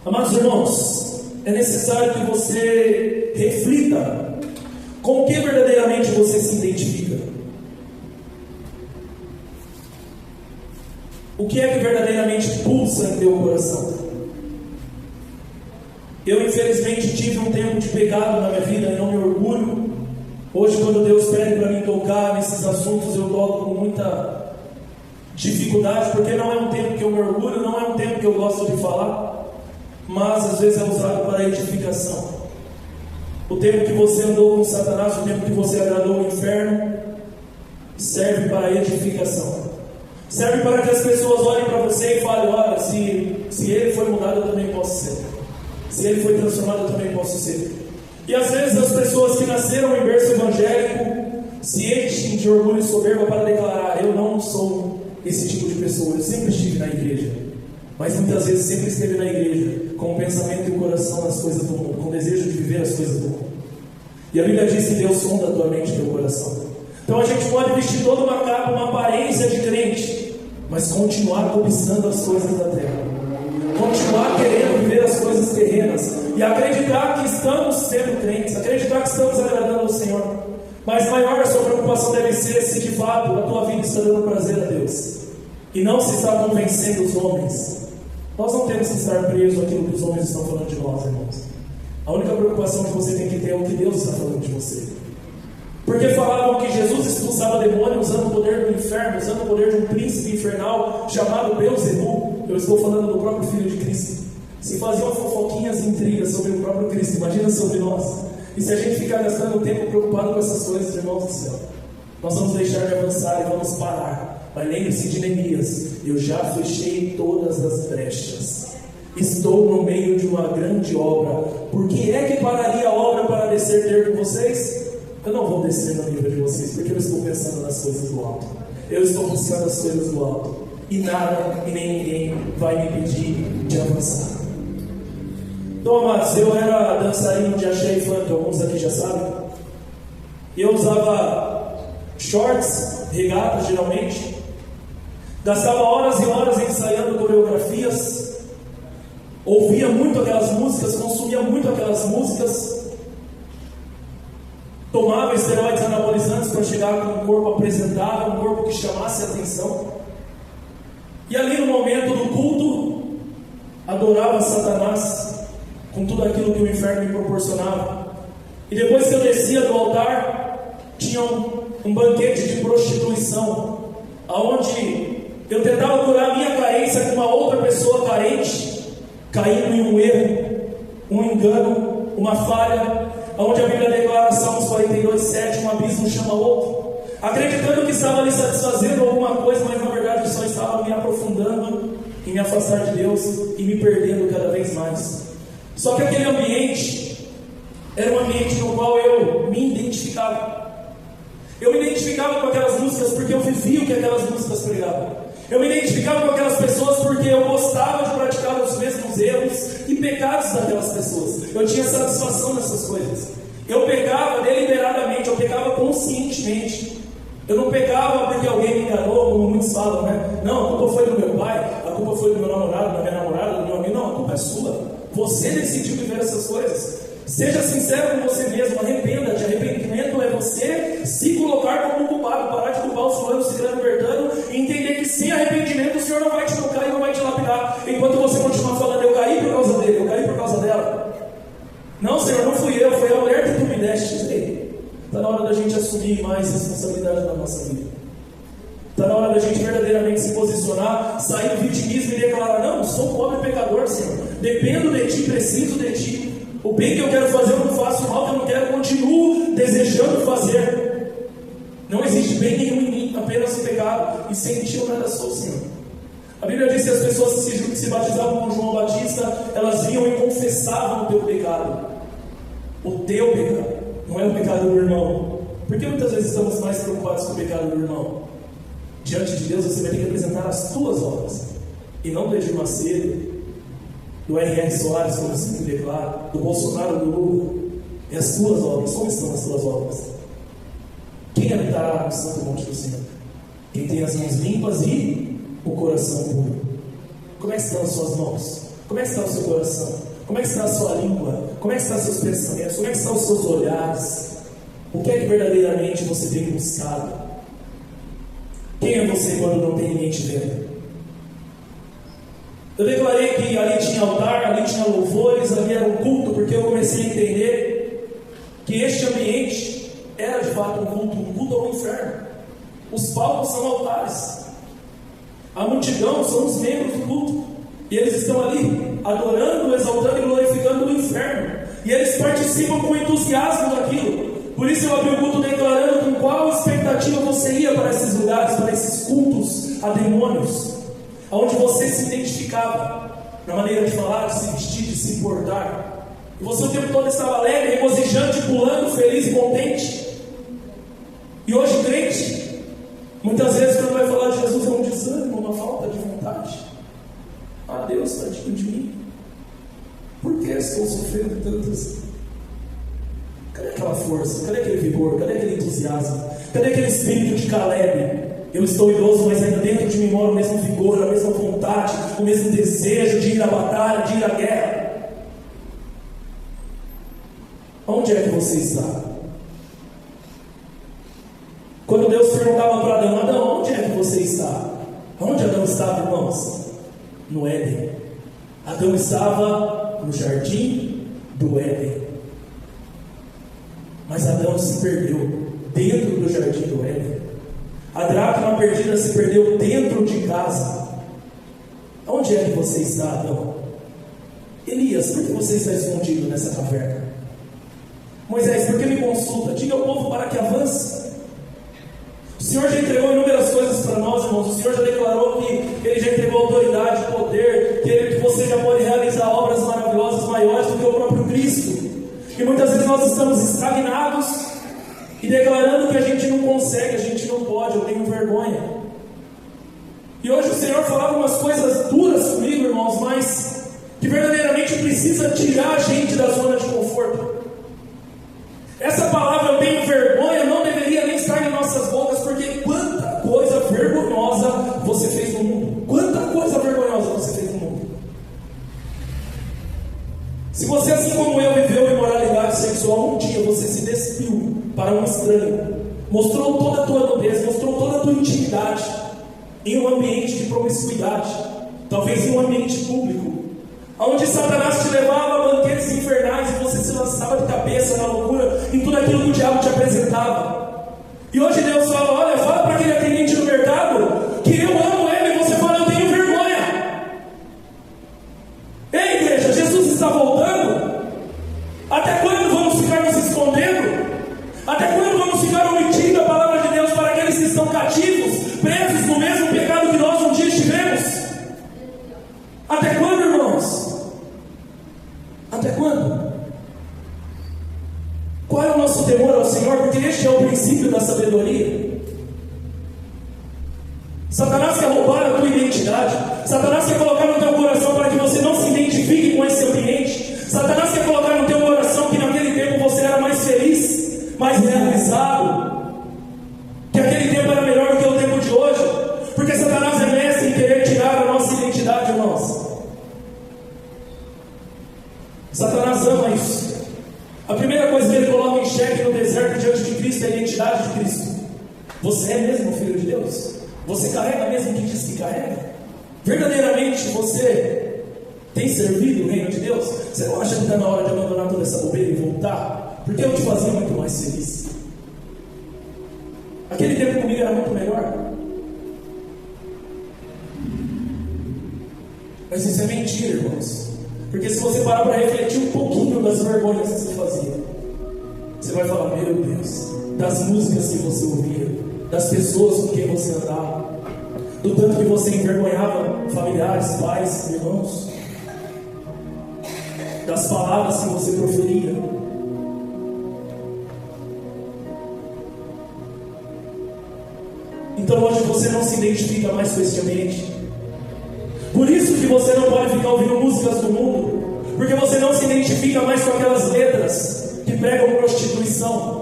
Amados irmãos, é necessário que você reflita com o que verdadeiramente você se identifica. O que é que verdadeiramente pulsa em teu coração? Eu infelizmente tive um tempo de pecado na minha vida e não me orgulho. Hoje, quando Deus pede para mim tocar nesses assuntos, eu toco com muita dificuldade, porque não é um tempo que eu me orgulho, não é um tempo que eu gosto de falar, mas às vezes é usado para edificação. O tempo que você andou com Satanás, o tempo que você agradou o inferno, serve para edificação. Serve para que as pessoas olhem para você e falem: olha, se ele foi mudado, eu também posso ser. Se ele foi transformado, eu também posso ser. E às vezes as pessoas que nasceram em berço evangélico se enchem de orgulho e soberba para declarar: eu não sou esse tipo de pessoa, eu sempre estive na igreja. Mas muitas vezes sempre esteve na igreja com o pensamento e o coração nas coisas do mundo, com o desejo de viver as coisas do mundo. E a Bíblia diz que Deus sonda a tua mente e teu coração. Então a gente pode vestir toda uma capa, uma aparência de crente, mas continuar cobiçando as coisas da terra, continuar querendo viver as coisas terrenas e acreditar que estamos sendo crentes, acreditar que estamos agradando ao Senhor. Mas maior a sua preocupação deve ser se de fato a tua vida está dando prazer a Deus e não se está convencendo os homens. Nós não temos que estar presos àquilo que os homens estão falando de nós, irmãos. A única preocupação que você tem que ter é o que Deus está falando de você. Porque falavam que Jesus expulsava demônio usando o poder do inferno, usando o poder de um príncipe infernal chamado Beelzebub. Eu estou falando do próprio Filho de Cristo. Se faziam fofoquinhas e intrigas sobre o próprio Cristo, imagina sobre nós. E se a gente ficar gastando tempo preocupado com essas coisas, irmãos do céu, nós vamos deixar de avançar e vamos parar. Mas lembre-se de Neemias: eu já fechei todas as brechas, estou no meio de uma grande obra. Por que é que pararia a obra para descer ter com vocês? Eu não vou descer no nível de vocês, porque eu estou pensando nas coisas do alto. Eu estou buscando as coisas do alto. E nada e nem ninguém vai me impedir de avançar. Então, amados, eu era dançarino de axé e funk, alguns aqui já sabem. Eu usava shorts, regatas geralmente. Gastava horas e horas ensaiando coreografias. Ouvia muito aquelas músicas, consumia muito aquelas músicas. Tomava esteroides anabolizantes para chegar com um corpo apresentável, um corpo que chamasse a atenção. E ali no momento do culto, adorava Satanás com tudo aquilo que o inferno me proporcionava. E depois que eu descia do altar, tinha um banquete de prostituição, onde eu tentava curar a minha carência com uma outra pessoa carente, caindo em um erro, um engano, uma falha, onde a Bíblia declara, Salmos 42:7, um abismo chama outro, acreditando que estava ali satisfazendo alguma coisa, mas na verdade só estava me aprofundando em me afastar de Deus e me perdendo cada vez mais. Só que aquele ambiente era um ambiente no qual eu me identificava. Eu me identificava com aquelas músicas porque eu vivia o que aquelas músicas pregavam. Eu me identificava com aquelas pessoas porque eu gostava de praticar os mesmos erros e pecados daquelas pessoas. Eu tinha satisfação nessas coisas. Eu pecava deliberadamente, eu pecava conscientemente. Eu não pecava porque alguém me enganou, como muitos falam, né? Não, a culpa foi do meu pai, a culpa foi do meu namorado, da minha namorada, do meu amigo. Não, a culpa é sua. Você decidiu viver essas coisas. Seja sincero com você mesmo, arrependa-te. Arrependimento é você se colocar como culpado, parar de culpar os fulanos, se libertando e entender que sem arrependimento o Senhor não vai te tocar e não vai te lapidar. Enquanto você continuar falando, eu caí por causa dele, eu caí por causa dela. Não, Senhor, não fui eu, foi a mulher que tu me deste. Está na hora da gente assumir mais responsabilidade na nossa vida. Está na hora da gente verdadeiramente se posicionar, sair do vitimismo e declarar: não, sou um pobre pecador, Senhor, dependo de Ti, preciso de Ti. O bem que eu quero fazer eu não faço, o mal que eu não quero continuo desejando fazer. Não existe bem nenhum em mim, apenas o pecado, e sem Ti eu nada sou, Senhor. A Bíblia diz que as pessoas que se batizavam com João Batista, elas vinham e confessavam o teu pecado. O teu pecado, não é o pecado do irmão. Porque muitas vezes estamos mais preocupados com o pecado do irmão. Diante de Deus você vai ter que apresentar as tuas obras, e não do Edir Macedo, do R.R. Soares, como se declara, do Bolsonaro, do Lula. E as tuas obras, como estão as tuas obras? Quem habitará no santo monte do Senhor? Quem tem as mãos limpas e o coração puro. Como é que estão as suas mãos? Como é que está o seu coração? Como é que está a sua língua? Como é que estão os seus pensamentos? Como é que estão os seus olhares? O que é que verdadeiramente você tem buscado? Quem é você quando não tem ninguém te vendo? Eu declarei que ali tinha altar, ali tinha louvores, ali era um culto, porque eu comecei a entender que este ambiente era de fato um culto ao inferno. Os palcos são altares, a multidão são os membros do culto, e eles estão ali adorando, exaltando e glorificando o inferno, e eles participam com entusiasmo daquilo. Por isso eu abri o culto declarando com qual expectativa você ia para esses lugares, para esses cultos a demônios, onde você se identificava na maneira de falar, de se vestir, de se importar, e você o tempo todo estava alegre, regozijante, pulando, feliz e contente. E hoje crente, muitas vezes quando vai falar de Jesus é um desânimo, uma falta de vontade. Ah, Deus, tadinho de mim, por que estou sofrendo tanto assim? Cadê aquela força? Cadê aquele vigor? Cadê aquele entusiasmo? Cadê aquele espírito de Caleb? Eu estou idoso, mas ainda dentro de mim mora o mesmo vigor, a mesma vontade, o mesmo desejo de ir à batalha, de ir à guerra. Onde é que você está? Quando Deus perguntava para Adão: Adão, onde é que você está? Onde Adão estava, irmãos? No Éden. Adão estava no jardim do Éden. Mas Adão se perdeu dentro do jardim do Éden. A dracma perdida se perdeu dentro de casa. Onde é que você está, Adão? Elias, por que você está escondido nessa caverna? Moisés, por que me consulta? Diga ao povo para que avance. O Senhor já entregou inúmeras coisas para nós, irmãos. O Senhor já declarou que Ele já entregou autoridade, poder, que você já pode realizar obras maravilhosas, maiores do que o próprio Cristo. E muitas vezes nós estamos estagnados e declarando que a gente não consegue, a gente não pode, eu tenho vergonha. E hoje o Senhor falava umas coisas duras comigo, irmãos, mas que verdadeiramente precisa tirar a gente da zona de conforto. Essa palavra "eu tenho vergonha" não deveria nem estar em nossas bocas, porque quanta coisa vergonhosa você fez no mundo. Quanta coisa vergonhosa você fez no mundo. Se você, assim como eu, viveu imoralidade sexual, um dia você se despiu para um estranho, mostrou toda a tua nudez, mostrou toda a tua intimidade em um ambiente de promiscuidade, talvez em um ambiente público, onde Satanás te levava a banquetes infernais e você se lançava de cabeça na loucura em tudo aquilo que o diabo te apresentava. E hoje Deus fala: olha, fala para aquele atendente no mercado que eu amo ele, e você fala: eu tenho vergonha. Ei, igreja, Jesus está voltando. Até quando vamos ficar nos escondendo? Até quando vamos ficar omitindo a palavra de Deus para aqueles que estão cativos, presos no mesmo pecado que nós um dia estivemos? Até quando, irmãos? Até quando? Qual é o nosso temor ao Senhor? Porque este é o princípio da sabedoria. Satanás quer roubar a tua identidade. Satanás quer colocar no teu coração para que você não se identifique com esse ambiente. Satanás quer colocar no teu coração que naquele tempo você era mais feliz, mais realizado, que aquele tempo era melhor do que o tempo de hoje. Porque Satanás é mestre em querer tirar a nossa identidade, irmãos. Satanás ama isso. A primeira coisa que ele coloca em xeque no deserto diante de Cristo é a identidade de Cristo. Você é mesmo filho de Deus? Você carrega mesmo o que diz que carrega? Verdadeiramente você tem servido o reino de Deus? Você não acha que está na hora de abandonar toda essa bobeira e voltar? Porque eu te fazia muito mais feliz. Aquele tempo comigo era muito melhor. Mas isso é mentira, irmãos. Porque se você parar para refletir um pouquinho das vergonhas que você fazia, você vai falar: meu Deus, das músicas que você ouvia, das pessoas com quem você andava, do tanto que você envergonhava familiares, pais, irmãos, das palavras que você proferia. Então hoje você não se identifica mais com esse ambiente. Por isso que você não pode ficar ouvindo músicas do mundo, porque você não se identifica mais com aquelas letras que pregam prostituição.